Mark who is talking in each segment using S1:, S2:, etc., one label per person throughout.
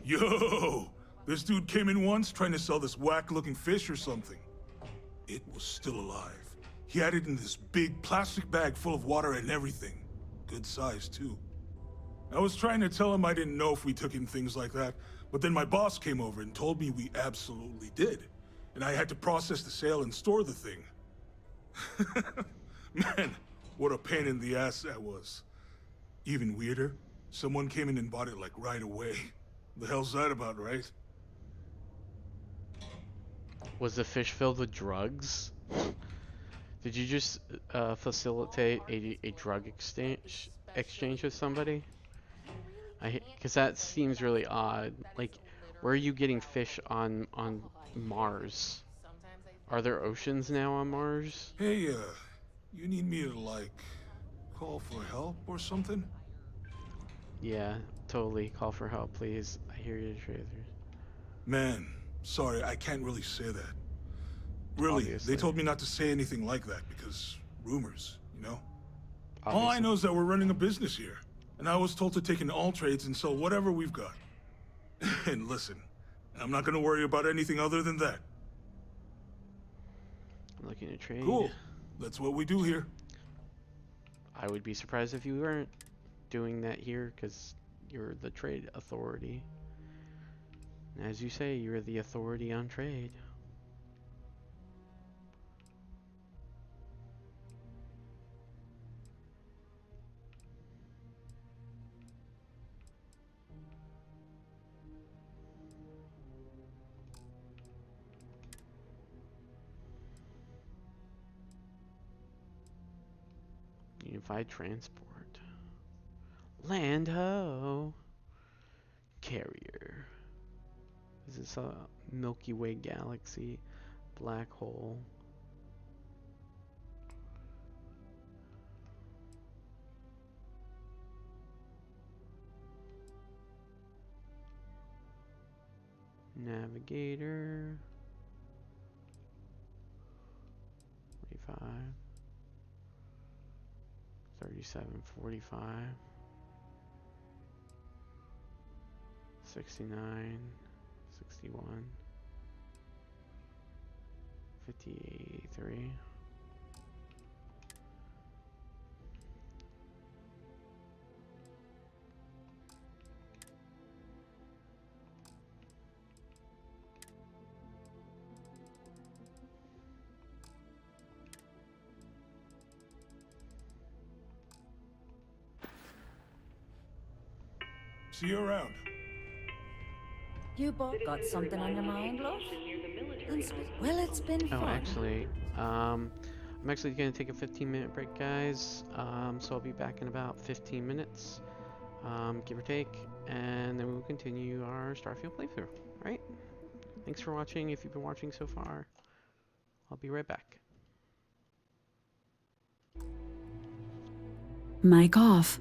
S1: Yo! This dude came in once trying to sell this whack-looking fish or something. It was still alive. He had it in this big plastic bag full of water and everything. Good size, too. I was trying to tell him I didn't know if we took in things like that, but then my boss came over and told me we absolutely did. And I had to process the sale and store the thing. Man, what a pain in the ass that was. Even weirder, someone came in and bought it like right away. The hell's that about, right?
S2: Was the fish filled with drugs? Did you just facilitate a drug exchange with somebody? Because that seems really odd. Like, where are you getting fish on Mars? Are there oceans now on Mars?
S1: Hey, you need me to, like, call for help or something?
S2: Yeah, totally. Call for help, please. I hear you, traders.
S1: Man, sorry, I can't really say that. Really,
S2: Obviously.
S1: they told me not to say anything like that because rumors, you know?
S2: Obviously.
S1: All I know is that we're running a business here, and I was told to take in all trades and sell whatever we've got. And listen, I'm not gonna worry about anything other than that.
S2: I'm looking to trade.
S1: Cool. That's what we do here.
S2: I would be surprised if you weren't doing that here, because you're the trade authority. And as you say, you're the authority on trade. Unified transport. Land ho! Carrier. Is this a Milky Way galaxy? Black hole. Navigator. 45. 3745, 69, 61, 53.
S1: See you around.
S3: You both got something on your mind, love? Well, it's been fun.
S2: Oh, actually, I'm actually going to take a 15-minute break, guys. So I'll be back in about 15 minutes, give or take, and then we'll continue our Starfield playthrough. Right? Thanks for watching. If you've been watching so far, I'll be right back.
S4: Mic off.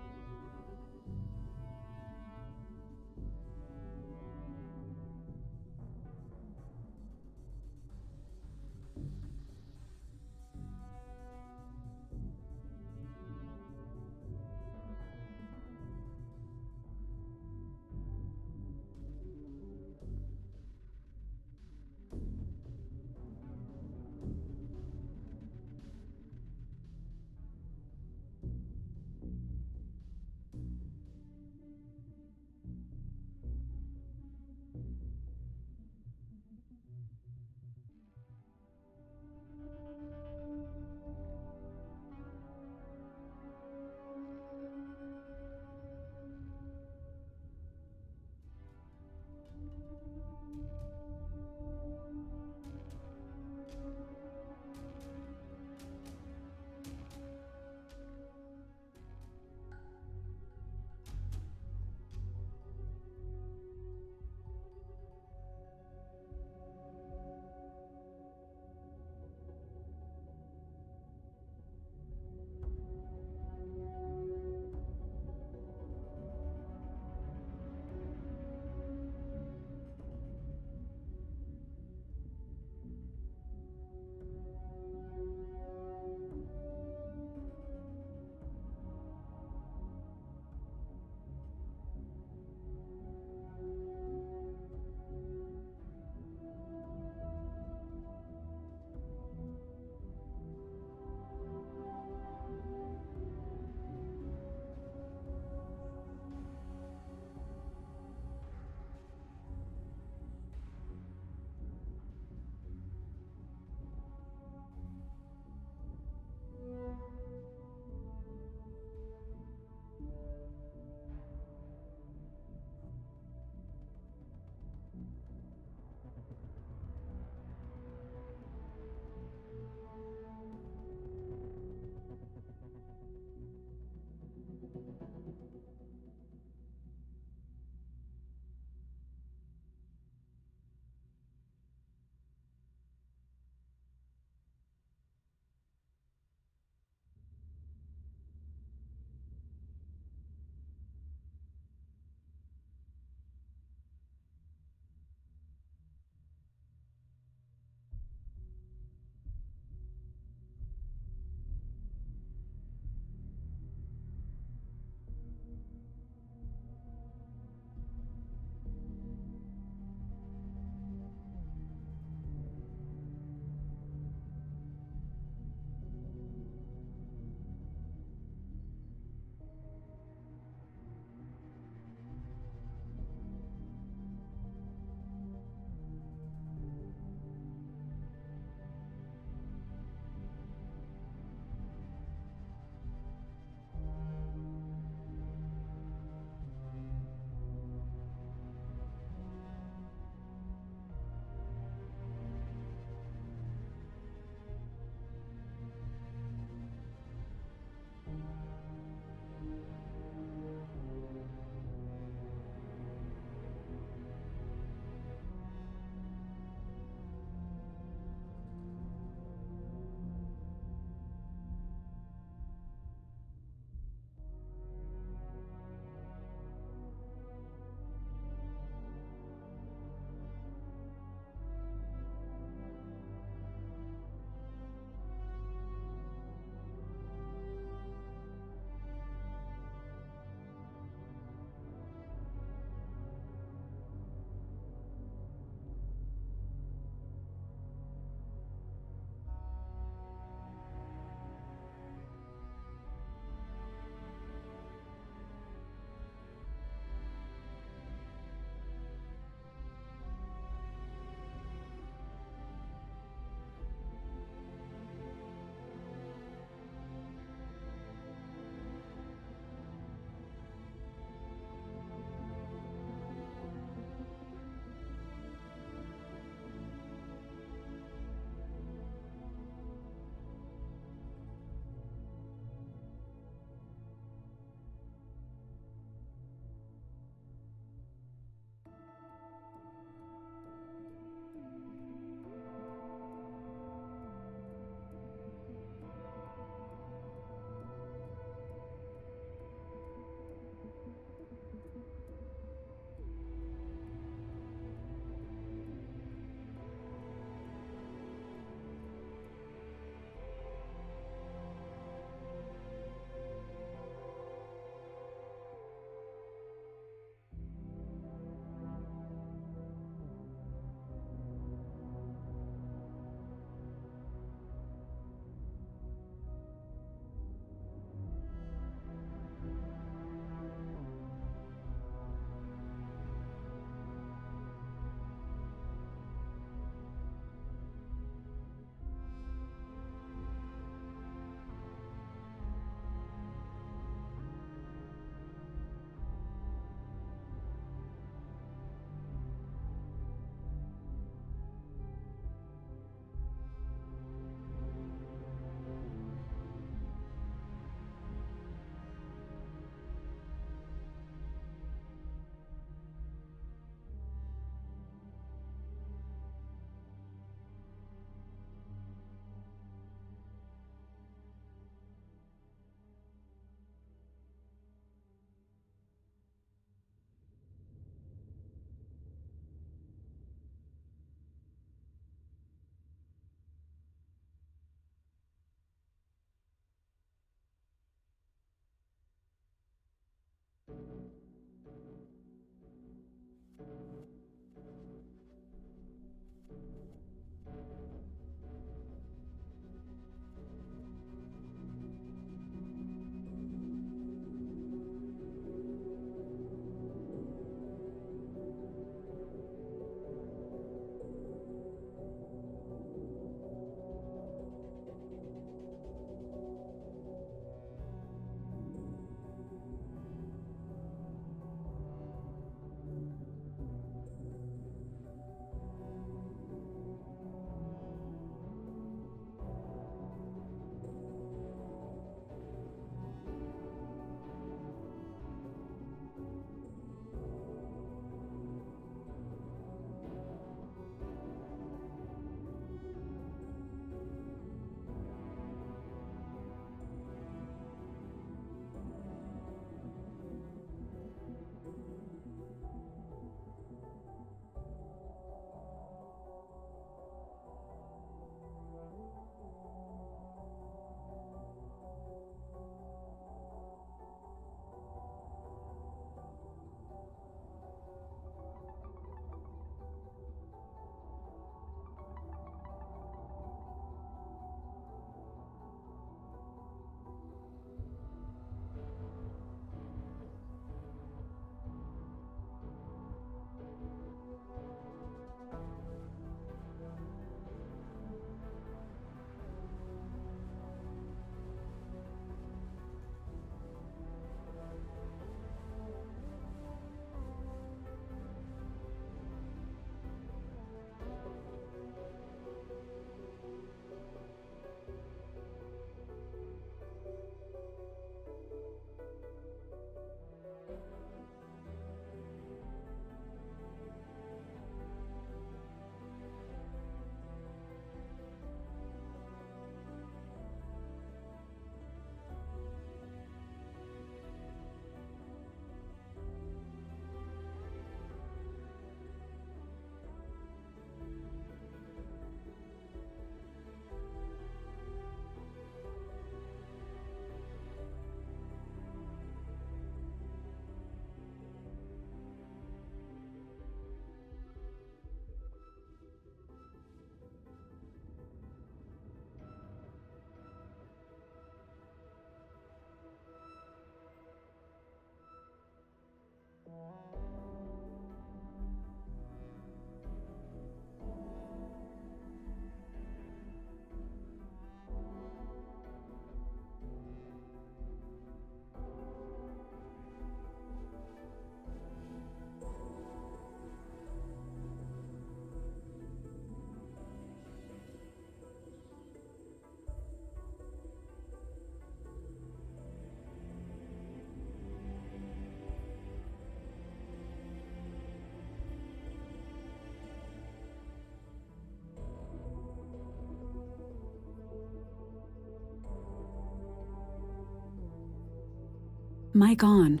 S4: Mic on.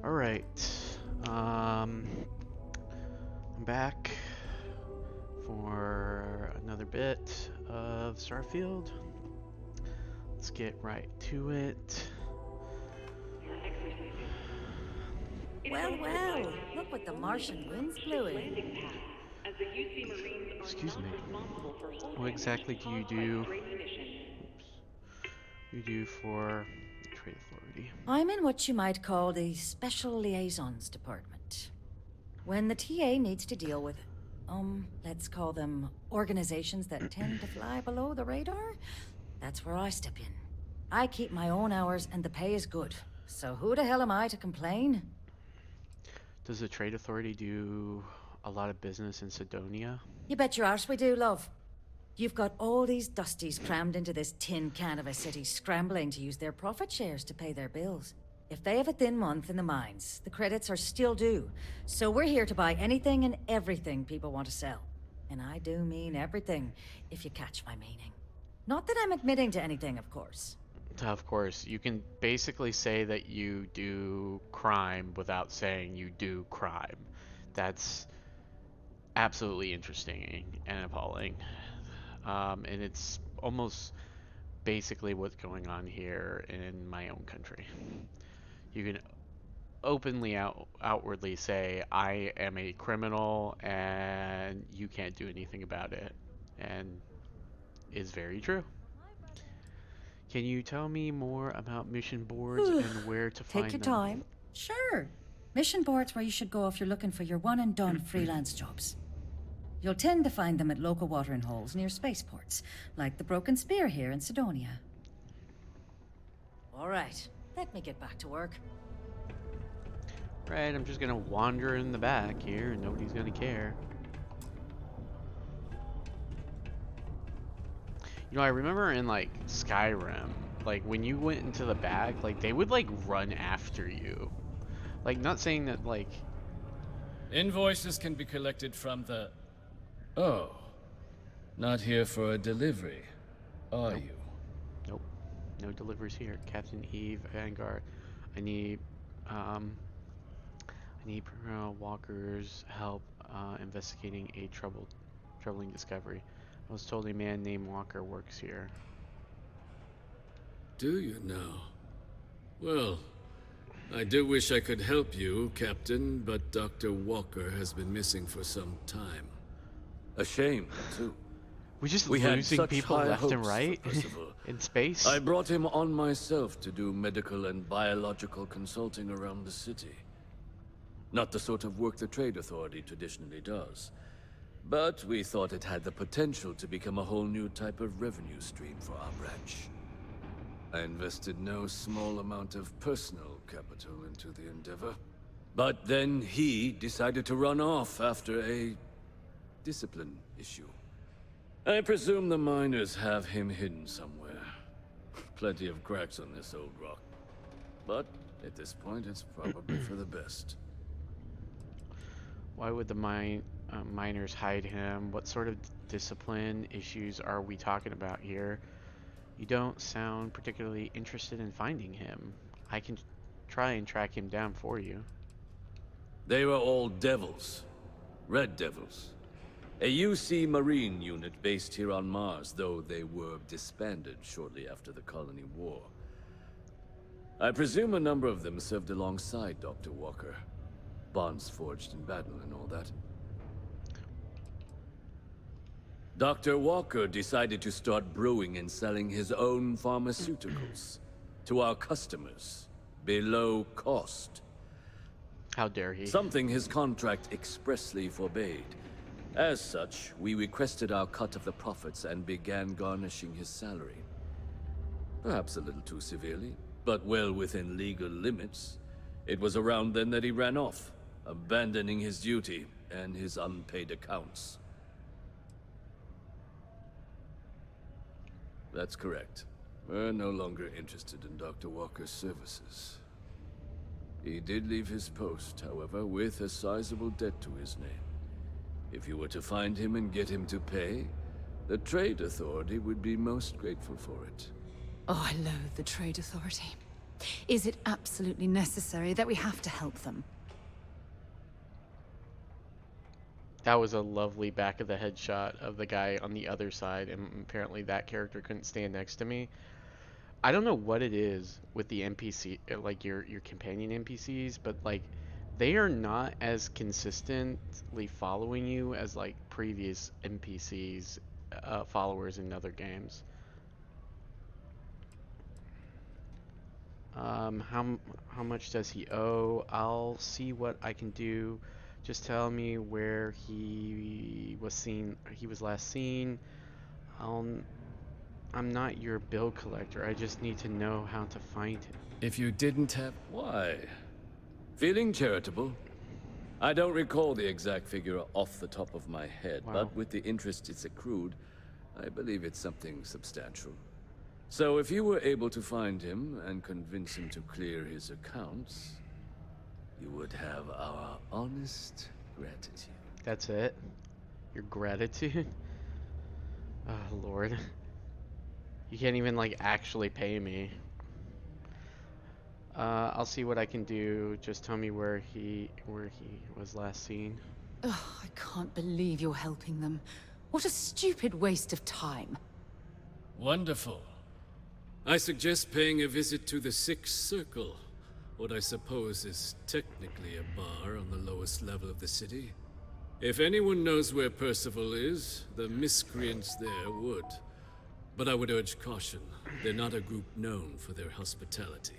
S2: All right. I'm back for another bit of Starfield. Let's get right to it.
S3: Well, well, look what the Martian wind's blowing.
S2: Excuse me. What exactly do you do? Oops. You do for the Trade Authority?
S3: I'm in what you might call the Special Liaisons Department. When the TA needs to deal with, let's call them organizations that tend to fly below the radar, that's where I step in. I keep my own hours and the pay is good. So who the hell am I to complain?
S2: Does the Trade Authority do a lot of business in Sidonia?
S3: You bet your arse we do, love. You've got all these dusties crammed into this tin can of a city, scrambling to use their profit shares to pay their bills. If they have a thin month in the mines, the credits are still due. So we're here to buy anything and everything people want to sell. And I do mean everything, if you catch my meaning. Not that I'm admitting to anything, of course.
S2: Of course, you can basically say that you do crime without saying you do crime. That's absolutely interesting and appalling. And it's almost basically what's going on here in my own country. You can openly outwardly say, I am a criminal and you can't do anything about it. And it's very true. Can you tell me more about mission boards and where to find them?
S3: Take your time. Sure. Mission boards where you should go if you're looking for your one-and-done freelance jobs. You'll tend to find them at local watering holes near spaceports, like the Broken Spear here in Sidonia. All right, let me get back to work.
S2: Right, I'm just gonna wander in the back here and nobody's gonna care. You know, I remember in like Skyrim, like when you went into the back, like they would like run after you. Like, not saying that like...
S5: Invoices can be collected from the... Oh. Not here for a delivery, are you?
S2: Nope. No deliveries here. Captain Eve, Vanguard. I need Walker's help investigating a troubling discovery. I was told a man named Walker works here.
S6: Do you now? Well, I do wish I could help you, Captain, but Dr. Walker has been missing for some time. A shame, too.
S2: We're just
S6: We had
S2: losing
S6: such
S2: people
S6: high
S2: left and
S6: hopes for
S2: right
S6: Percival.
S2: in space.
S6: I brought him on myself to do medical and biological consulting around the city. Not the sort of work the Trade Authority traditionally does. But we thought it had the potential to become a whole new type of revenue stream for our branch. I invested no small amount of personal capital into the endeavor. But then he decided to run off after a discipline issue. I presume the miners have him hidden somewhere. Plenty of cracks on this old rock. But at this point, it's probably for the best.
S2: Why would the miners hide him? What sort of discipline issues are we talking about here? You don't sound particularly interested in finding him. I can try and track him down for you.
S6: They were all devils. Red Devils. A UC Marine unit based here on Mars, though they were disbanded shortly after the Colony War. I presume a number of them served alongside Dr. Walker. Bonds forged in battle and all that. Dr. Walker decided to start brewing and selling his own pharmaceuticals to our customers below cost.
S2: How dare he?
S6: Something his contract expressly forbade. As such, we requested our cut of the profits and began garnishing his salary. Perhaps a little too severely, but well within legal limits. It was around then that he ran off, abandoning his duty and his unpaid accounts. That's correct. We're no longer interested in Dr. Walker's services. He did leave his post, however, with a sizable debt to his name. If you were to find him and get him to pay, the Trade Authority would be most grateful for it.
S4: Oh, I loathe the Trade Authority. Is it absolutely necessary that we have to help them?
S2: That was a lovely back of the head shot of the guy on the other side, and apparently that character couldn't stand next to me. I don't know what it is with the NPC, like your companion NPCs, but like they are not as consistently following you as like previous NPCs followers in other games. How much does he owe? I'll see what I can do. Just tell me where he was seen. He was last seen. I'll. I'm not your bill collector. I just need to know how to find him.
S5: If you didn't have...
S6: Why? Feeling charitable? I don't recall the exact figure off the top of my head,
S2: Wow.
S6: but with the interest it's accrued, I believe it's something substantial. So if you were able to find him and convince him to clear his accounts, you would have our honest gratitude.
S2: That's it? Your gratitude? Oh, Lord. You can't even, like, actually pay me. I'll see what I can do. Just tell me where he was last seen.
S4: Ugh, I can't believe you're helping them. What a stupid waste of time.
S5: Wonderful. I suggest paying a visit to the Sixth Circle, what I suppose is technically a bar on the lowest level of the city. If anyone knows where Percival is, the miscreants there would. But I would urge caution. They're not a group known for their hospitality.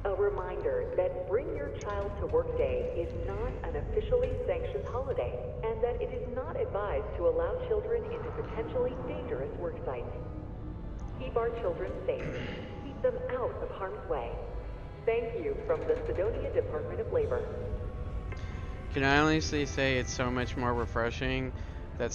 S7: A reminder that Bring Your Child to Work Day is not an officially sanctioned holiday, and that it is not advised to allow children into potentially dangerous work sites. Keep our children safe. Keep them out of harm's way. Thank you from the Sidonia Department of Labor.
S2: Can I honestly say it's so much more refreshing that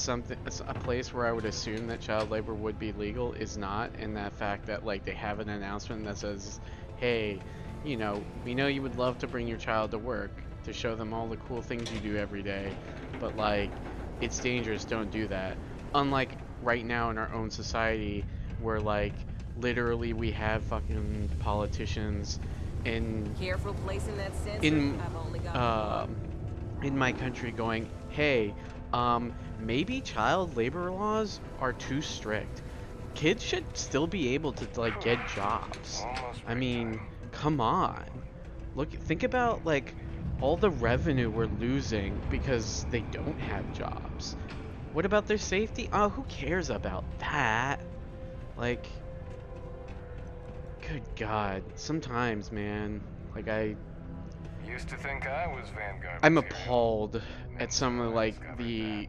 S2: a place where I would assume that child labor would be legal is not, and that fact that like they have an announcement that says, hey, you know, we know you would love to bring your child to work to show them all the cool things you do every day, but like it's dangerous, don't do that. Unlike right now in our own society where like literally we have fucking politicians in
S8: Careful placing that sensor.
S2: in
S8: I've only got
S2: in my country going, hey, maybe child labor laws are too strict. Kids should still be able to like get jobs. I mean, come on. Think about like all the revenue we're losing because they don't have jobs. What about their safety? Oh, who cares about that? Like, good God. Sometimes, man, like
S9: Used to think I was Vanguard.
S2: I'm
S9: material.
S2: appalled at some of like the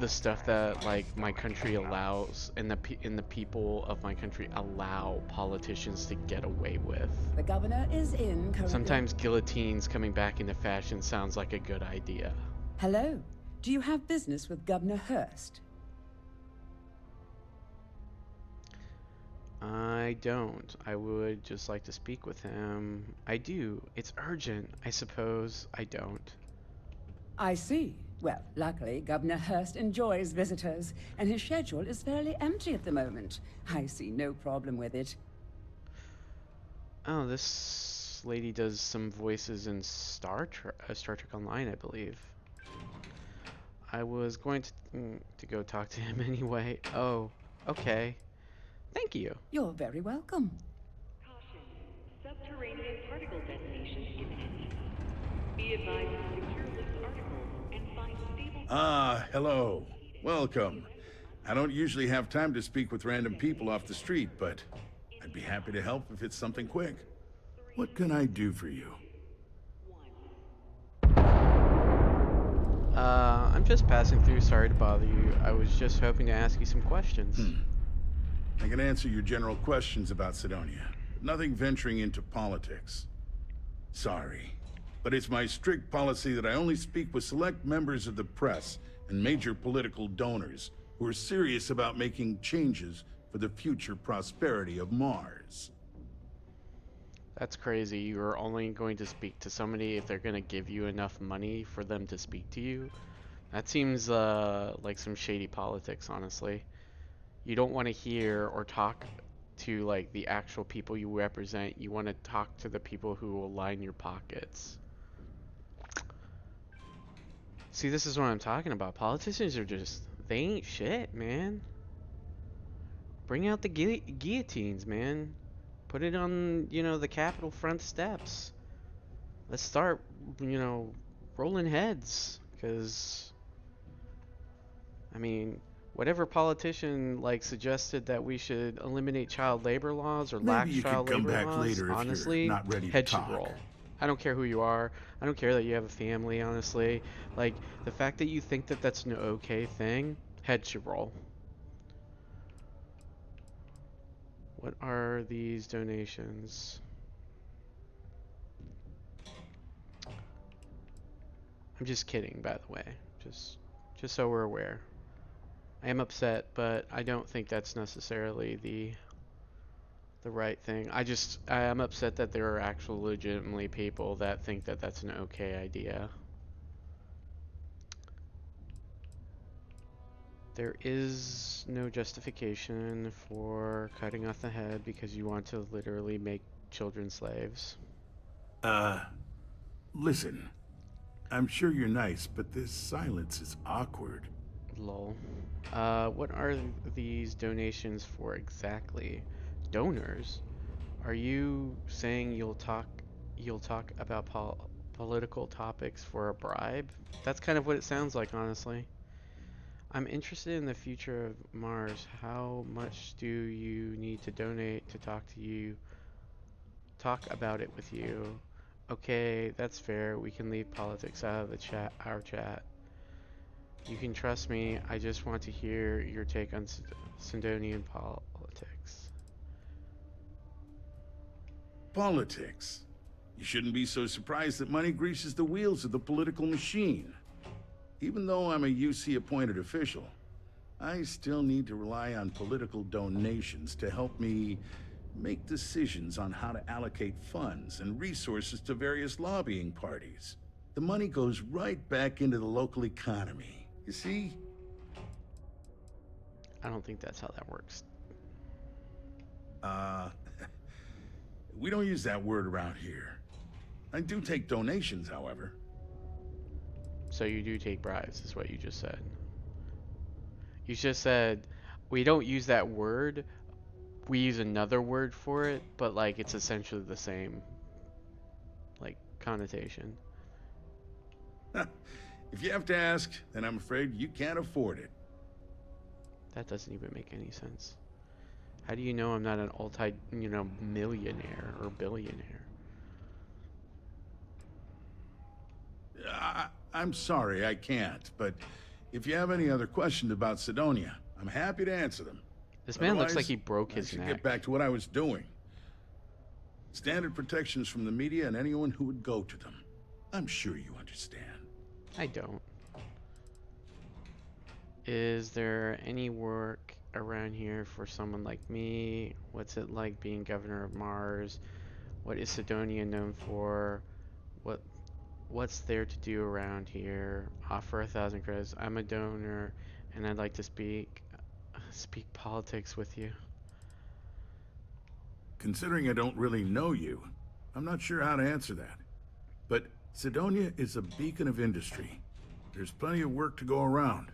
S2: stuff that like my country allows and the people of my country allow politicians to get away with.
S10: The governor is in currently.
S2: Sometimes guillotines coming back into fashion sounds like a good idea.
S10: Hello. Do you have business with Governor Hurst?
S2: I don't. I would just like to speak with him. I do. It's urgent. I suppose I don't.
S10: I see. Well, luckily, Governor Hurst enjoys visitors, and his schedule is fairly empty at the moment. I see no problem with it.
S2: Oh, this lady does some voices in Star Trek Online, I believe. I was going to go talk to him anyway. Oh, okay. Thank you.
S10: You're very welcome.
S7: Caution. Subterranean particle detonation imminent. Be advised to secure loose articles and find stable...
S11: Ah, hello. Welcome. I don't usually have time to speak with random people off the street, but I'd be happy to help if it's something quick. What can I do for you?
S2: I'm just passing through. Sorry to bother you. I was just hoping to ask you some questions.
S11: I can answer your general questions about Sidonia, but nothing venturing into politics. Sorry, but it's my strict policy that I only speak with select members of the press and major political donors who are serious about making changes for the future prosperity of Mars.
S2: That's crazy. You're only going to speak to somebody if they're going to give you enough money for them to speak to you. That seems like some shady politics, honestly. You don't want to hear or talk to like the actual people you represent. You want to talk to the people who will line your pockets. See, this is what I'm talking about. Politicians are just, they ain't shit, man. Bring out the guillotines, man. Put it on, the Capitol front steps. Let's start, rolling heads. Because, I mean, whatever politician, like, suggested that we should eliminate child labor laws or
S11: Maybe
S2: lax
S11: you could
S2: child
S11: come
S2: labor
S11: back
S2: laws,
S11: later if
S2: honestly,
S11: you're not ready to
S2: head should
S11: talk.
S2: roll. I don't care who you are. I don't care that you have a family, honestly. Like, the fact that you think that that's an okay thing, head should roll. What are these donations? I'm just kidding, by the way. Just so we're aware. I am upset, but I don't think that's necessarily the right thing. I am upset that there are actual legitimately people that think that that's an okay idea. There is no justification for cutting off the head because you want to literally make children slaves.
S11: Listen. I'm sure you're nice, but this silence is awkward.
S2: Lol. What are these donations for exactly? Donors? Are you saying you'll talk about political topics for a bribe? That's kind of what it sounds like, honestly. I'm interested in the future of Mars. How much do you need to donate to talk about it with you? Okay, that's fair. We can leave politics out of our chat. You can trust me. I just want to hear your take on Sindonian politics.
S11: Politics. You shouldn't be so surprised that money greases the wheels of the political machine. Even though I'm a UC-appointed official, I still need to rely on political donations to help me make decisions on how to allocate funds and resources to various lobbying parties. The money goes right back into the local economy. You see?
S2: I don't think that's how that works.
S11: We don't use that word around here. I do take donations, however.
S2: So you do take bribes, is what you just said. You just said, we don't use that word. We use another word for it, but like it's essentially the same, like, connotation.
S11: If you have to ask, then I'm afraid you can't afford it.
S2: That doesn't even make any sense. How do you know I'm not an millionaire or billionaire?
S11: I'm sorry, I can't, but if you have any other questions about Sidonia, I'm happy to answer them.
S2: This man looks like he broke his neck.
S11: Get back to what I was doing. Standard protections from the media and anyone who would go to them. I'm sure you understand.
S2: I don't. Is there any work around here for someone like me? What's it like being governor of Mars? What is Sidonia known for? What's there to do around here? Offer 1,000 credits. I'm a donor, and I'd like to speak politics with you.
S11: Considering I don't really know you, I'm not sure how to answer that. But Sidonia is a beacon of industry. There's plenty of work to go around.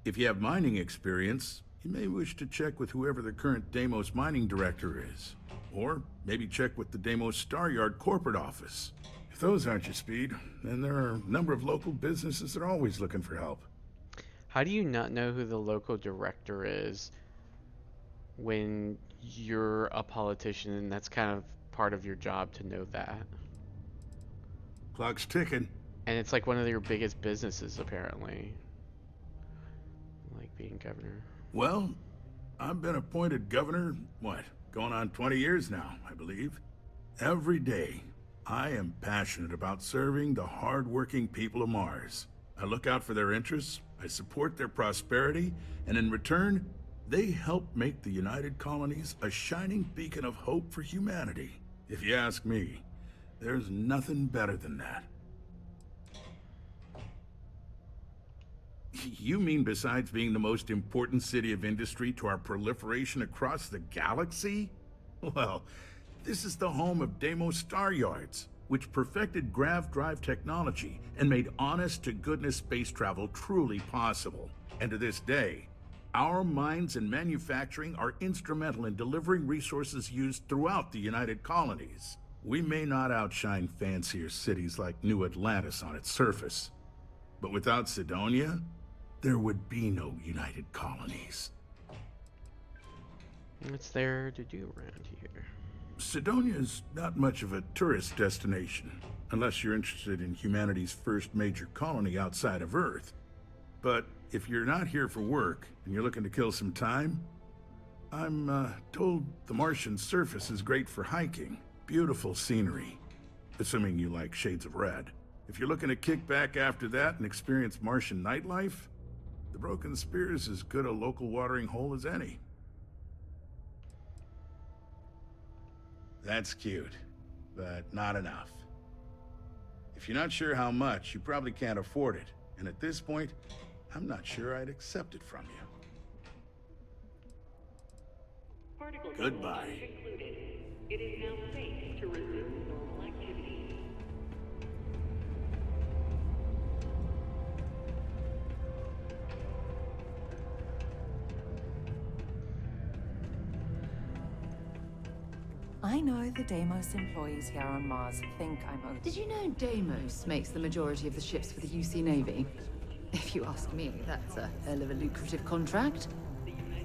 S11: If you have mining experience, you may wish to check with whoever the current Deimos mining director is. Or maybe check with the Deimos Star Yard corporate office. If those aren't your speed, then there are a number of local businesses that are always looking for help.
S2: How do you not know who the local director is when you're a politician and that's kind of part of your job to know that?
S11: Clock's ticking.
S2: And it's like one of your biggest businesses, apparently. Like being governor.
S11: Well, I've been appointed governor, going on 20 years now, I believe. Every day, I am passionate about serving the hard-working people of Mars. I look out for their interests, I support their prosperity, and in return, they help make the United Colonies a shining beacon of hope for humanity. If you ask me, there's nothing better than that. You mean besides being the most important city of industry to our proliferation across the galaxy? Well, this is the home of Deimos Star Yards, which perfected grav drive technology and made honest-to-goodness space travel truly possible. And to this day, our mines and manufacturing are instrumental in delivering resources used throughout the United Colonies. We may not outshine fancier cities like New Atlantis on its surface, but without Sidonia, there would be no United Colonies.
S2: What's there to do around here?
S11: Sidonia's not much of a tourist destination, unless you're interested in humanity's first major colony outside of Earth. But if you're not here for work, and you're looking to kill some time, I'm told the Martian surface is great for hiking. Beautiful scenery, assuming you like shades of red. If you're looking to kick back after that and experience Martian nightlife, the Broken Spear is as good a local watering hole as any. That's cute, but not enough. If you're not sure how much, you probably can't afford it. And at this point, I'm not sure I'd accept it from you. Goodbye.
S7: It is now safe to resume normal activities.
S8: I know the Deimos employees here on Mars think I'm over.
S4: Did you know Deimos makes the majority of the ships for the UC Navy? If you ask me, that's a hell of a lucrative contract.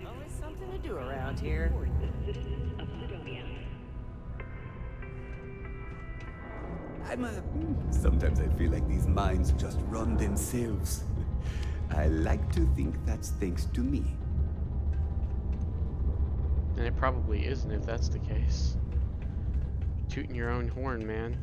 S8: Always something to do around here.
S12: Sometimes I feel like these mines just run themselves. I like to think that's thanks to me.
S2: And it probably isn't if that's the case. Tooting your own horn, man.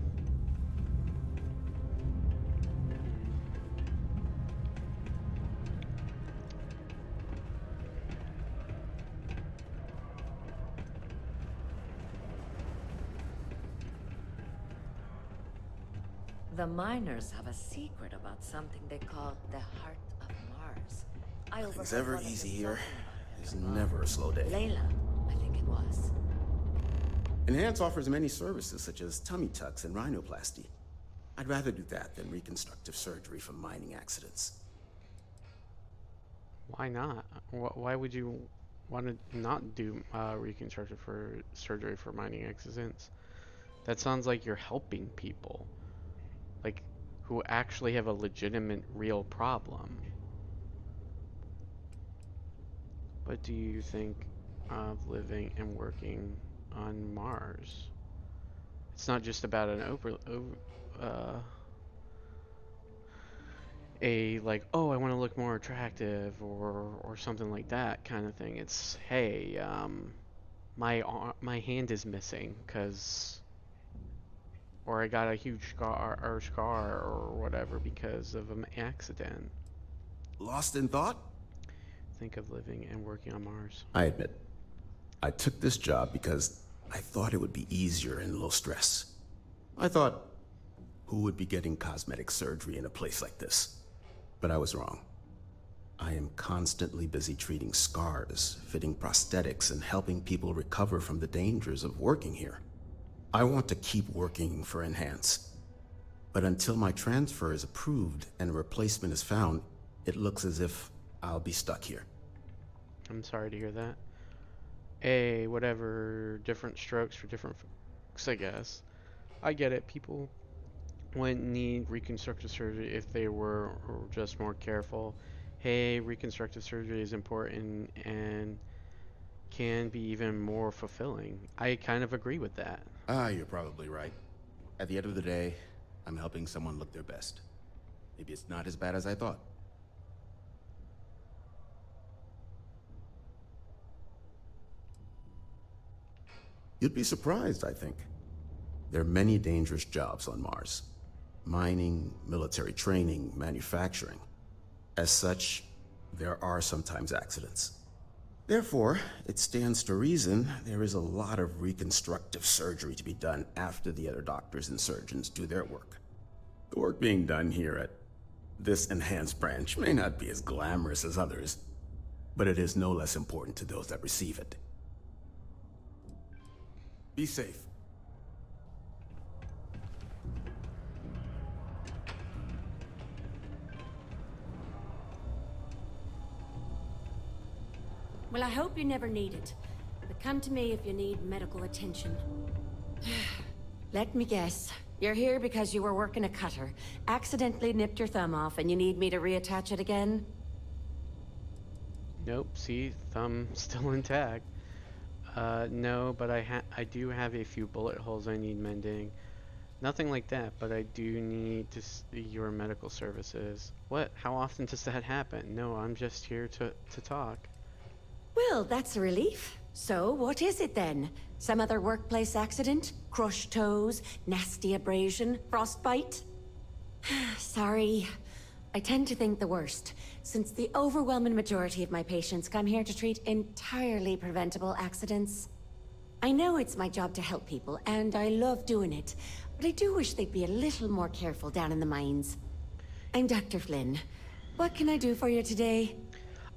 S13: The miners have a secret about something they call the Heart of Mars.
S14: Nothing's ever easy here. There's never a slow day.
S13: Layla, I think it was.
S14: Enhance offers many services such as tummy tucks and rhinoplasty. I'd rather do that than reconstructive surgery from mining accidents.
S2: Why not? Why would you want to not do reconstructive surgery for mining accidents? That sounds like you're helping people. Like, who actually have a legitimate, real problem. What do you think of living and working on Mars? It's not just about an like, oh, I want to look more attractive or something like that kind of thing. It's, hey, my hand is missing because, or I got a huge scar or whatever because of an accident.
S14: Lost in thought?
S2: Think of living and working on Mars.
S14: I admit, I took this job because I thought it would be easier and low stress. I thought, who would be getting cosmetic surgery in a place like this? But I was wrong. I am constantly busy treating scars, fitting prosthetics, and helping people recover from the dangers of working here. I want to keep working for Enhance. But until my transfer is approved and a replacement is found, it looks as if I'll be stuck here.
S2: I'm sorry to hear that. Hey, whatever, different strokes for different folks, I guess. I get it. People wouldn't need reconstructive surgery if they were just more careful. Hey, reconstructive surgery is important and can be even more fulfilling. I kind of agree with that.
S14: You're probably right. At the end of the day, I'm helping someone look their best. Maybe it's not as bad as I thought. You'd be surprised, I think. There are many dangerous jobs on Mars. Mining, military training, manufacturing. As such, there are sometimes accidents. Therefore, it stands to reason there is a lot of reconstructive surgery to be done after the other doctors and surgeons do their work. The work being done here at This enhanced branch may not be as glamorous as others, but it is no less important to those that receive it. Be safe.
S15: Well, I hope you never need it. But come to me if you need medical attention.
S3: Let me guess. You're here because you were working a cutter, accidentally nipped your thumb off, and you need me to reattach it again?
S2: Nope, see, thumb still intact. No, but I do have a few bullet holes I need mending. Nothing like that, but I do need your medical services. What? How often does that happen? No, I'm just here to talk.
S3: Well, that's a relief. So, what is it then? Some other workplace accident? Crushed toes? Nasty abrasion? Frostbite? Sorry. I tend to think the worst, since the overwhelming majority of my patients come here to treat entirely preventable accidents. I know it's my job to help people, and I love doing it, but I do wish they'd be a little more careful down in the mines. I'm Dr. Flynn. What can I do for you today?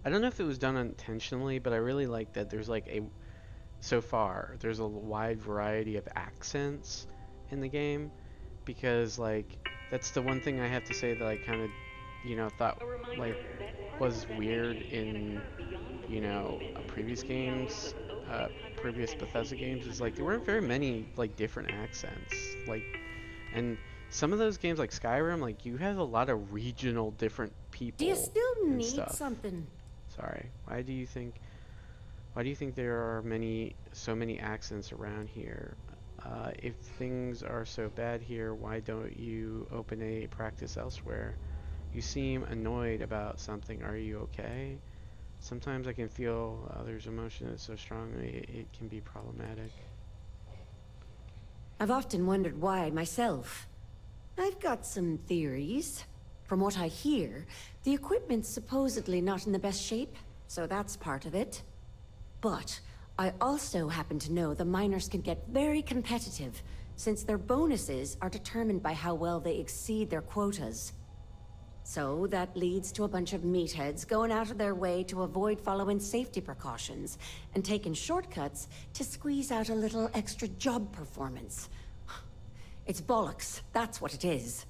S2: I don't know if it was done intentionally, but I really like that there's like so far, there's a wide variety of accents in the game, because like, that's the one thing I have to say that I kind of, thought like was weird in, previous games, previous Bethesda games, is like there weren't very many like different accents, like, and some of those games like Skyrim, like you have a lot of regional different people.
S15: Do you still need
S2: stuff.
S15: something?
S2: Sorry. Why do you think there are so many accents around here? If things are so bad here, why don't you open a practice elsewhere? You seem annoyed about something. Are you okay? Sometimes I can feel others' emotion so strongly it can be problematic.
S3: I've often wondered why myself. I've got some theories. From what I hear, the equipment's supposedly not in the best shape, so that's part of it. But I also happen to know the miners can get very competitive, since their bonuses are determined by how well they exceed their quotas. So that leads to a bunch of meatheads going out of their way to avoid following safety precautions, and taking shortcuts to squeeze out a little extra job performance. It's bollocks, that's what it is.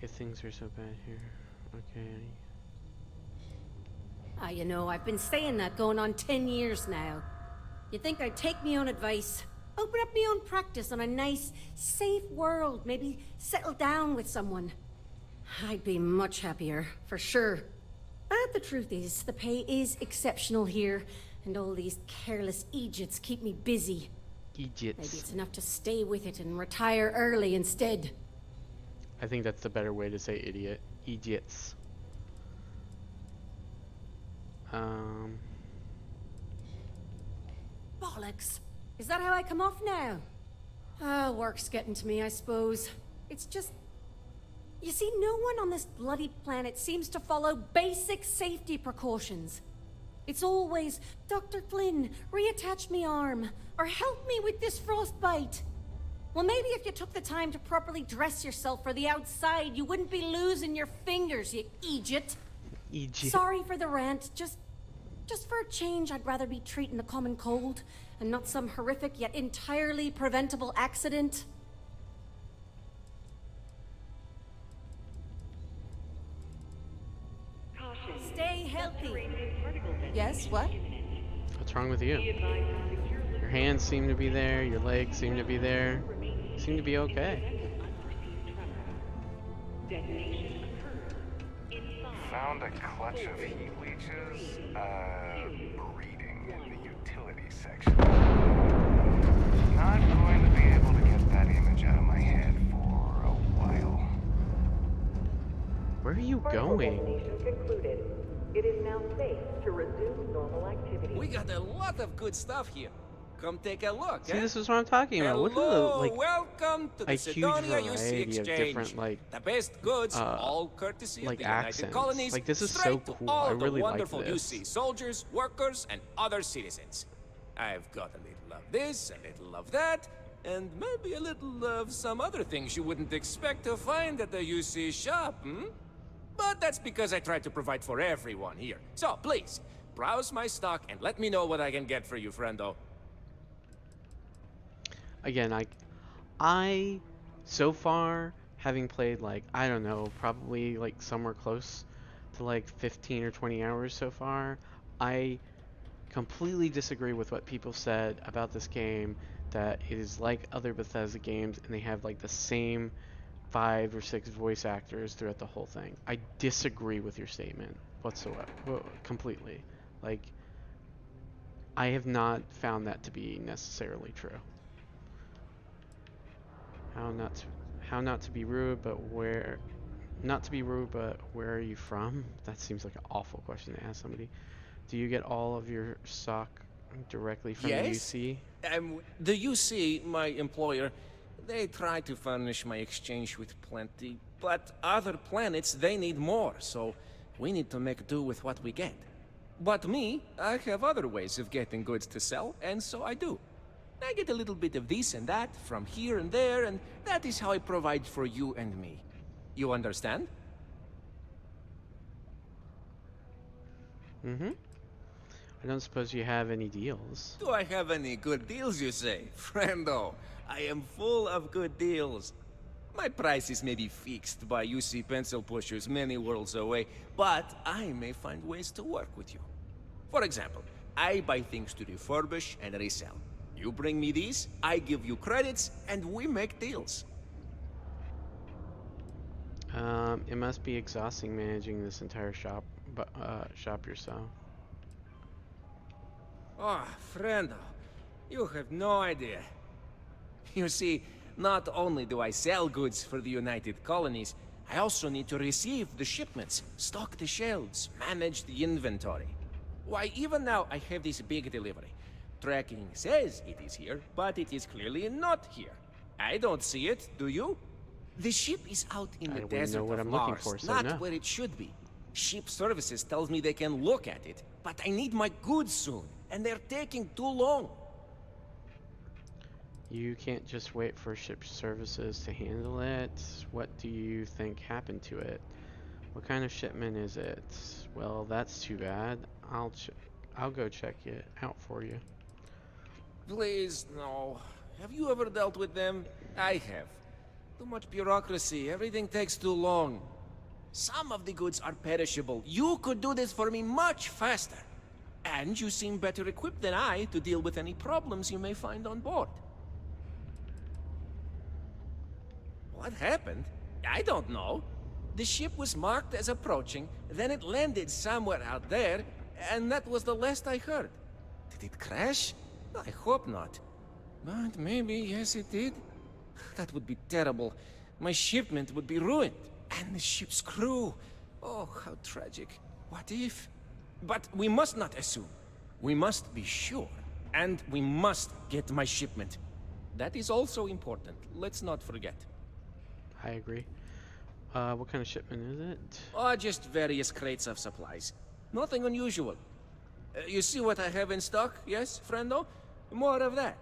S2: If things are so bad here, okay.
S15: I've been saying that going on 10 years now. You'd think I'd take me own advice, open up my own practice on a nice, safe world, maybe settle down with someone. I'd be much happier, for sure. But the truth is, the pay is exceptional here, and all these careless Egypts keep me busy.
S2: Egypts.
S15: Maybe it's enough to stay with it and retire early instead.
S2: I think that's the better way to say idiot. Idiots.
S15: Bollocks. Is that how I come off now? Work's getting to me, I suppose. It's just... You see, no one on this bloody planet seems to follow basic safety precautions. It's always, Dr. Flynn, reattach me arm, or help me with this frostbite. Well, maybe if you took the time to properly dress yourself for the outside, you wouldn't be losing your fingers, you Egypt. Sorry for the rant. Just for a change, I'd rather be treating the common cold, and not some horrific yet entirely preventable accident. Stay healthy.
S8: Yes, what?
S2: What's wrong with you? Your hands seem to be there, your legs seem to be there. You seem to be okay.
S9: Found a clutch of heat leeches, breeding in the utility section. Not going to be able to get that image out of my head for a while.
S2: Where are you going?
S7: Concluded. It is now safe to resume normal activity.
S16: We got a lot of good stuff here. Come take a look.
S2: See, this is what I'm talking about. Look at the,
S16: welcome to the
S2: huge
S16: Sidonia UC
S2: variety of
S16: Exchange.
S2: different,
S16: the best goods, all courtesy of the United
S2: accents.
S16: Colonies.
S2: Like, this is so
S16: straight to
S2: cool.
S16: all
S2: I
S16: the
S2: really like
S16: wonderful
S2: this.
S16: UC soldiers, workers, and other citizens. I've got a little of this, a little of that. and maybe a little of some other things you wouldn't expect to find at the UC shop, hmm? But that's because I try to provide for everyone here. So, please, browse my stock and let me know what I can get for you, friendo.
S2: Again, I so far, having played like, I don't know, probably like somewhere close to like 15 or 20 hours so far, I completely disagree with what people said about this game, that it is like other Bethesda games and they have like the same 5 or 6 voice actors throughout the whole thing. I disagree with your statement whatsoever, completely. Like, I have not found that to be necessarily true. How not to be rude, but where not to be rude, but where are you from? That seems like an awful question to ask somebody. Do you get all of your stock directly from the UC?
S16: The UC, my employer, they try to furnish my exchange with plenty, but other planets, they need more, so we need to make do with what we get. But me, I have other ways of getting goods to sell, and so I do. I get a little bit of this and that from here and there, and that is how I provide for you and me. You understand?
S2: Mm-hmm. I don't suppose you have any deals.
S16: Do I have any good deals, you say? Friendo, I am full of good deals. My prices may be fixed by UC pencil pushers many worlds away, but I may find ways to work with you. For example, I buy things to refurbish and resell. You bring me these, I give you credits, and we make deals.
S2: It must be exhausting managing this entire shop yourself.
S16: Oh, friendo, you have no idea. You see, not only do I sell goods for the United Colonies, I also need to receive the shipments, stock the shelves, manage the inventory. Why, even now I have this big delivery. Tracking says it is here, but it is clearly not here. I don't see it, do you? The ship is out in the desert of Mars, not where it should be. Ship services tells me they can look at it, but I need my goods soon, and they're taking too long.
S2: You can't just wait for ship services to handle it. What do you think happened to it? What kind of shipment is it? Well, that's too bad. I'll go check it out for you.
S16: Please, no. Have you ever dealt with them? I have. Too much bureaucracy. Everything takes too long. Some of the goods are perishable. You could do this for me much faster. And you seem better equipped than I to deal with any problems you may find on board. What happened? I don't know. The ship was marked as approaching, then it landed somewhere out there, and that was the last I heard. Did it crash? I hope not. But maybe, yes it did. That would be terrible. My shipment would be ruined. And the ship's crew. Oh, how tragic. What if? But we must not assume. We must be sure. And we must get my shipment. That is also important. Let's not forget.
S2: I agree. What kind of shipment is it?
S16: Oh, just various crates of supplies. Nothing unusual. You see what I have in stock, yes, friendo? More of that.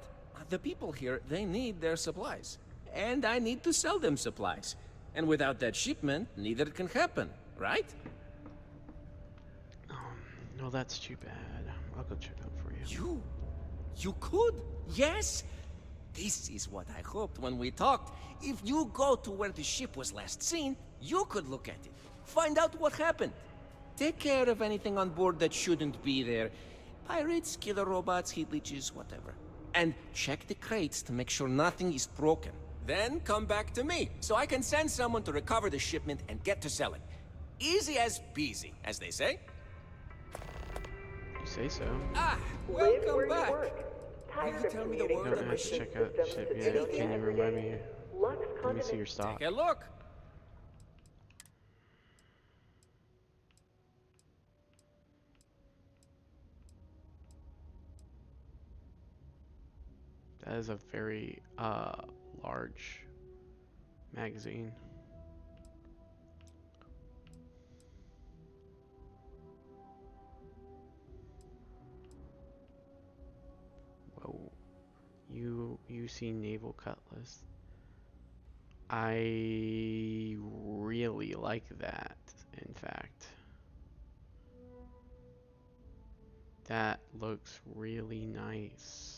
S16: The people here, they need their supplies. And I need to sell them supplies. And without that shipment, neither can happen, right?
S2: No, that's too bad. I'll go check out for you.
S16: You could? Yes? This is what I hoped when we talked. If you go to where the ship was last seen, you could look at it. Find out what happened. Take care of anything on board that shouldn't be there. Pirates, killer robots, heat leeches, whatever. And check the crates to make sure nothing is broken. Then come back to me, so I can send someone to recover the shipment and get to selling. Easy as peasy, as they say.
S2: You say so.
S16: Ah, welcome back. Will you tell me the word
S2: Don't have to check out the ship yet. Can you remind me? Let me see your stock.
S16: Take a look.
S2: That is a very large magazine. Whoa. You UC Naval Cutlass. I really like that, in fact. That looks really nice.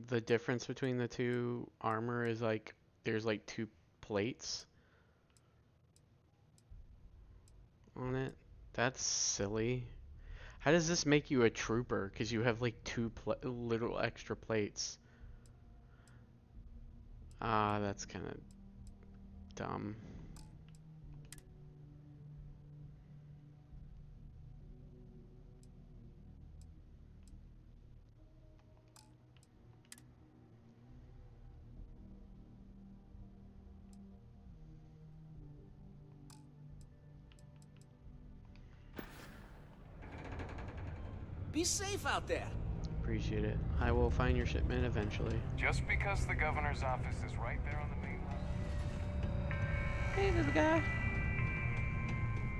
S2: The difference between the two armor is like there's like two plates on it. That's silly. How does this make you a trooper? Because you have like two little extra plates. Ah, that's kind of dumb.
S16: Be safe out there.
S2: Appreciate it. I will find your shipment eventually.
S9: Just because the governor's office is right there on the mainland.
S2: Hey, little guy.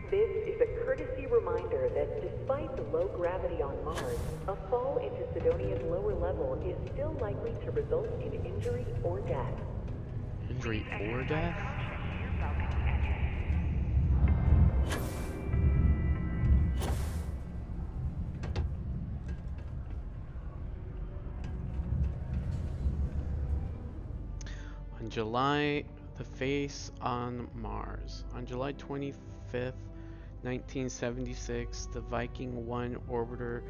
S7: This is a courtesy reminder that despite the low gravity on Mars, a fall into Sidonia's lower level is still likely to result in injury or death.
S2: Injury or death? On the face on Mars. On July 25th, 1976, the Viking 1 orbiter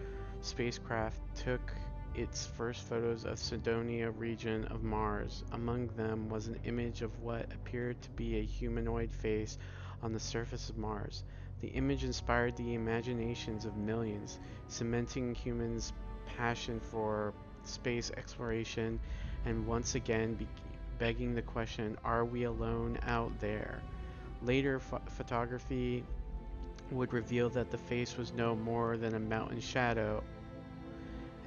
S2: spacecraft took its first photos of Sidonia region of Mars. Among them was an image of what appeared to be a humanoid face on the surface of Mars. The image inspired the imaginations of millions, cementing humans' passion for space exploration and once again begging the question, are we alone out there? Later photography would reveal that the face was no more than a mountain shadow,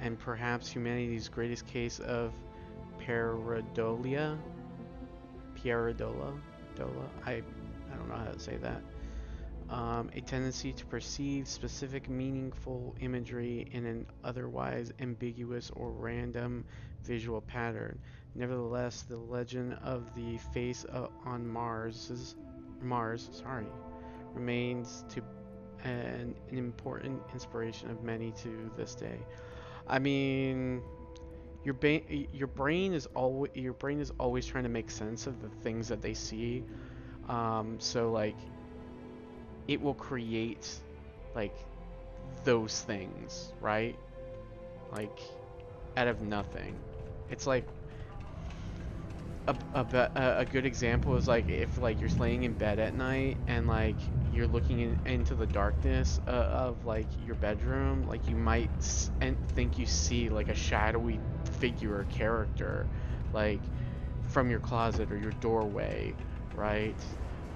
S2: and perhaps humanity's greatest case of pareidolia. I don't know how to say that. A tendency to perceive specific meaningful imagery in an otherwise ambiguous or random visual pattern. Nevertheless, the legend of the face on Mars remains to an important inspiration of many to this day. I mean, your brain is always trying to make sense of the things that they see. So like, it will create like those things, right? Like out of nothing. It's like a good example is like if like you're laying in bed at night and like you're looking into the darkness of like your bedroom, like you might think you see like a shadowy figure or character like from your closet or your doorway, right?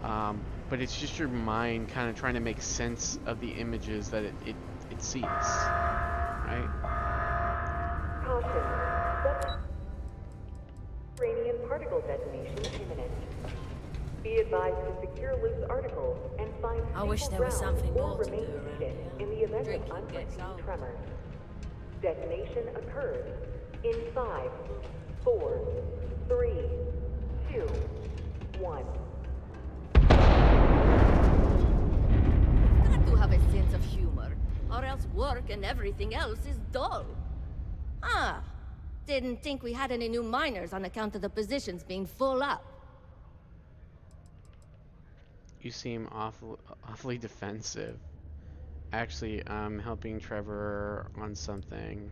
S2: But it's just your mind kind of trying to make sense of the images that it sees, right?
S7: Caution. Uranium particle detonation imminent. Be advised to secure loose articles and find
S15: I wish
S7: stable
S15: there was
S7: ground
S15: something
S7: or
S15: more to
S7: remain
S15: do around
S7: seated in the event of unforeseen tremors. Detonation occurs in 5, 4, 3, 2, 1.
S17: Got to have a sense of humor, or else work and everything else is dull. Ah, didn't think we had any new miners on account of the positions being full up.
S2: You seem awfully defensive. Actually, I'm helping Trevor on something.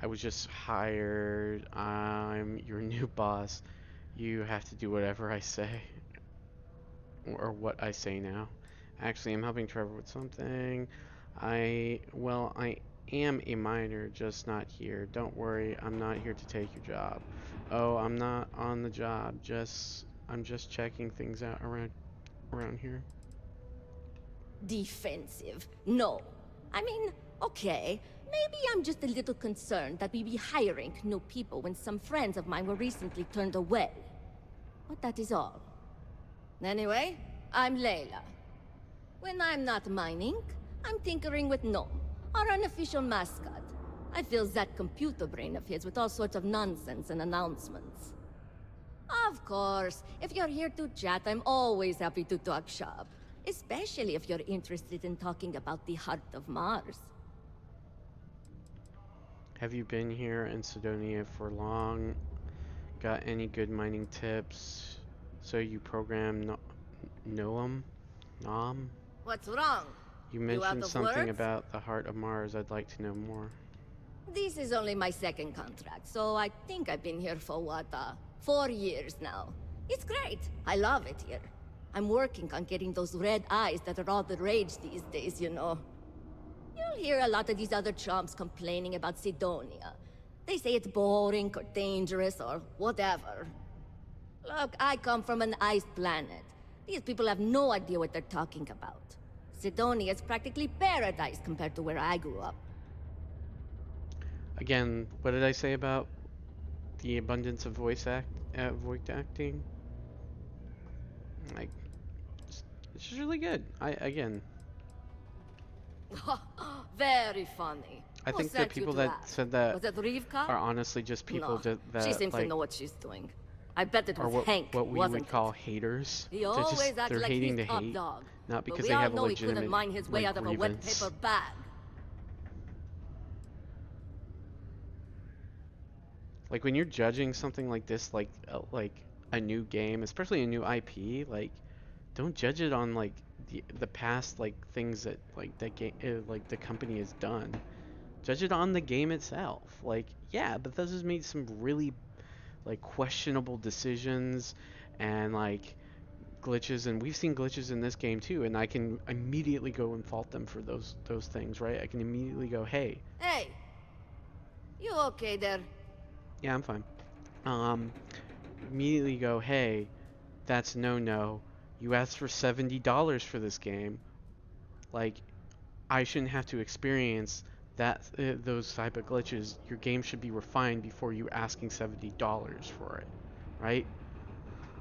S2: I was just hired. I'm your new boss. You have to do whatever I say. Or what I say now. Actually, I'm helping Trevor with something. I am a miner, just not here. Don't worry, I'm not here to take your job. Oh, I'm not on the job. I'm just checking things out around here.
S17: Defensive. No. I mean, okay, maybe I'm just a little concerned that we be hiring new people when some friends of mine were recently turned away. But that is all. Anyway, I'm Layla. When I'm not mining, I'm tinkering with Gnome, our unofficial mascot. I fill that computer brain of his with all sorts of nonsense and announcements. Of course, if you're here to chat, I'm always happy to talk shop. Especially if you're interested in talking about the heart of Mars.
S2: Have you been here in Sidonia for long? Got any good mining tips? So you program Noam? Nom?
S17: What's wrong?
S2: You
S17: out
S2: mentioned
S17: of
S2: something
S17: words?
S2: about the heart of Mars. I'd like to know more.
S17: This is only my second contract, so I think I've been here for 4 years now. It's great. I love it here. I'm working on getting those red eyes that are all the rage these days, you know. You'll hear a lot of these other chumps complaining about Sidonia. They say it's boring or dangerous or whatever. Look, I come from an ice planet. These people have no idea what they're talking about. Sidonia is practically paradise compared to where I grew up.
S2: Again, what did I say about the abundance of voice acting? Like, it's just really good. Again,
S17: Very funny.
S2: I
S17: Who
S2: think the
S17: sent you
S2: people
S17: to
S2: that said that
S17: Was it Rivka?
S2: are honestly just people
S17: No,
S2: that
S17: she seems
S2: like,
S17: to know what she's doing. I bet it
S2: or
S17: was Hank,
S2: what we
S17: wasn't
S2: would call haters.
S17: He
S2: They're
S17: always
S2: just
S17: acts
S2: they're
S17: like
S2: hating
S17: he's
S2: to
S17: top
S2: hate,
S17: dog.
S2: not
S17: But
S2: because
S17: we
S2: they
S17: all
S2: have a
S17: know he couldn't
S2: legitimate
S17: mine his way
S2: like,
S17: out of a wet
S2: grievance.
S17: paper bag.
S2: Like when you're judging something like this, like a new game, especially a new IP, like don't judge it on like the past like things that like that game like the company has done. Judge it on the game itself. Like yeah, Bethesda's made some really like questionable decisions and like glitches, and we've seen glitches in this game too, and I can immediately go and fault them for those things, right? I can immediately go, hey,
S17: You okay there?
S2: yeah, I'm fine. Immediately go, hey, that's no. You asked for $70 for this game. Like, I shouldn't have to experience that those type of glitches. Your game should be refined before you asking $70 for it, right?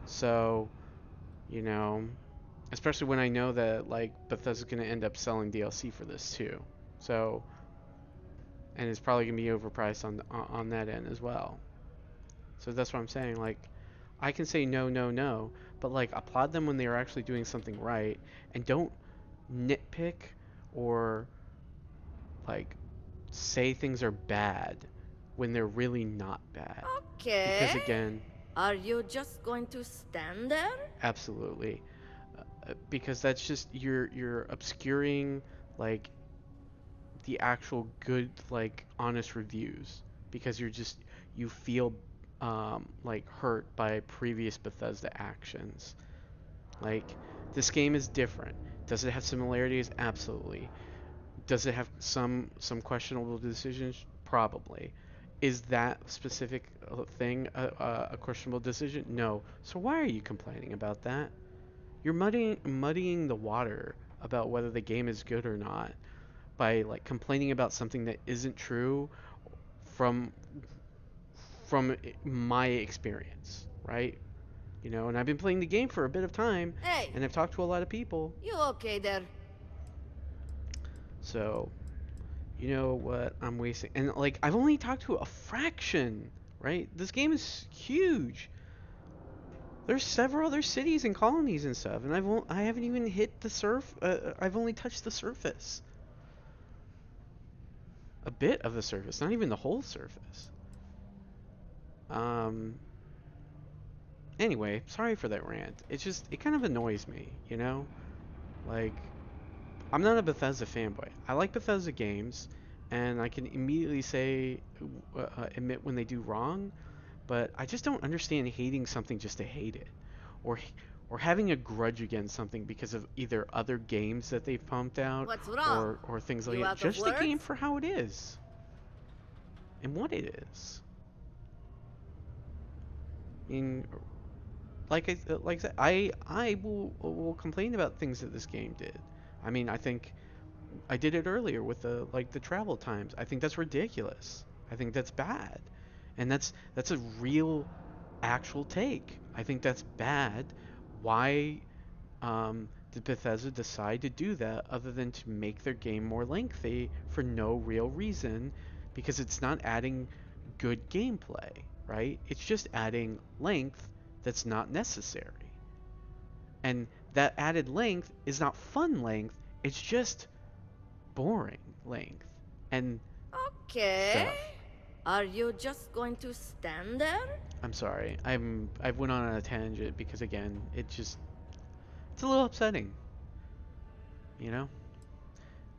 S2: So, you know, especially when I know that like Bethesda's gonna end up selling DLC for this too. So, and it's probably gonna be overpriced on that end as well. So that's what I'm saying. Like, I can say no, but like applaud them when they are actually doing something right, and don't nitpick or like say things are bad when they're really not bad.
S17: Okay.
S2: Because again,
S17: Are you just going to stand there?
S2: absolutely, because that's just you're obscuring like the actual good like honest reviews because you feel like hurt by previous Bethesda actions. Like this game is different. Does it have similarities? Absolutely. Does it have some questionable decisions? Probably. Is that specific thing a questionable decision? No. So why are you complaining about that? You're muddying the water about whether the game is good or not by like complaining about something that isn't true from my experience, right? You know, and I've been playing the game for a bit of time, and I've talked to a lot of people.
S17: You okay there?
S2: So, you know what I'm wasting, and like I've only talked to a fraction, right? This game is huge. There's several other cities and colonies and stuff, and I haven't even hit the I've only touched the surface. A bit of the surface, not even the whole surface. Anyway, sorry for that rant. It kind of annoys me, you know? Like, I'm not a Bethesda fanboy. I like Bethesda games, and I can immediately admit when they do wrong, but I just don't understand hating something just to hate it. or having a grudge against something because of either other games that they've pumped out
S17: What's wrong?
S2: or things like
S17: You
S2: that.
S17: out of
S2: Just the game
S17: words?
S2: for how it is and what it is. I mean, like I said, I will complain about things that this game did. I mean, I think I did it earlier with the travel times. I think that's ridiculous. I think that's bad, and that's a real, actual take. I think that's bad. Why did Bethesda decide to do that other than to make their game more lengthy for no real reason? Because it's not adding good gameplay, right? It's just adding length that's not necessary. And that added length is not fun length, it's just boring length. And
S17: Okay.
S2: stuff.
S17: Are you just going to stand there?
S2: I'm sorry. I went on a tangent because again, it's a little upsetting. You know?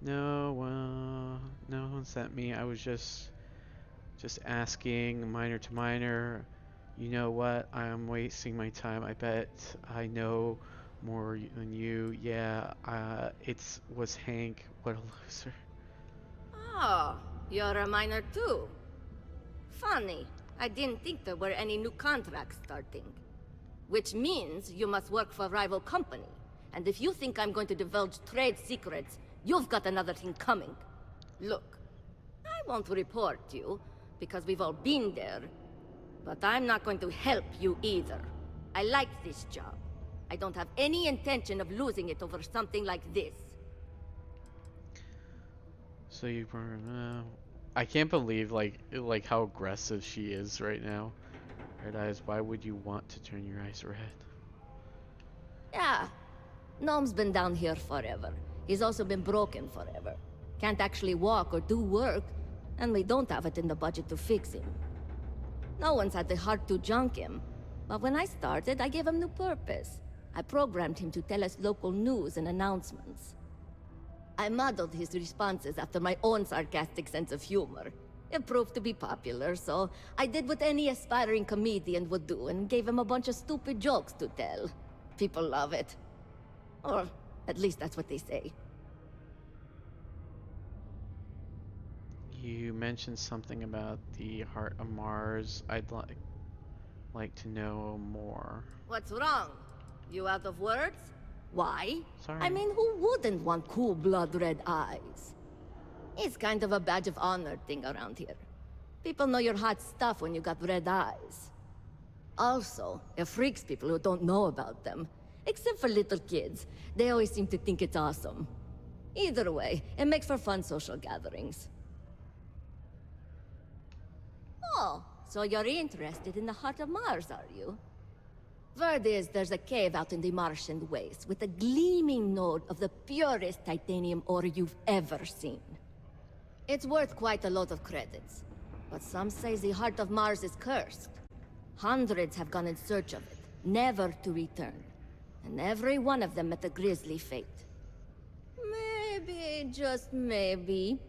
S2: No one sent me. I was just asking minor to minor. You know what? I'm wasting my time. I bet I know more than you. Yeah, it was Hank. What a loser.
S17: Oh, you're a miner too. Funny. I didn't think there were any new contracts starting. Which means you must work for a rival company. And if you think I'm going to divulge trade secrets, you've got another thing coming. Look, I won't report you, because we've all been there. But I'm not going to help you either. I like this job. I don't have any intention of losing it over something like this.
S2: So you were, I can't believe like how aggressive she is right now. Red eyes, why would you want to turn your eyes red?
S17: Yeah. Gnome's been down here forever. He's also been broken forever. Can't actually walk or do work, and we don't have it in the budget to fix him. No one's had the heart to junk him, but when I started, I gave him new purpose. I programmed him to tell us local news and announcements. I modeled his responses after my own sarcastic sense of humor. It proved to be popular, so I did what any aspiring comedian would do and gave him a bunch of stupid jokes to tell. People love it. Or at least that's what they say.
S2: You mentioned something about the Heart of Mars. I'd like to know more.
S17: What's wrong? You out of words? Why?
S2: Sorry.
S17: I mean, who wouldn't want cool blood red eyes? It's kind of a badge of honor thing around here. People know you're hot stuff when you got red eyes. Also, it freaks people who don't know about them. Except for little kids. They always seem to think it's awesome. Either way, it makes for fun social gatherings. Oh, so you're interested in the Heart of Mars, are you? Word is there's a cave out in the Martian waste with a gleaming node of the purest titanium ore you've ever seen. It's worth quite a lot of credits, but some say the Heart of Mars is cursed. Hundreds have gone in search of it, never to return. And every one of them met a grisly fate. Maybe, just maybe,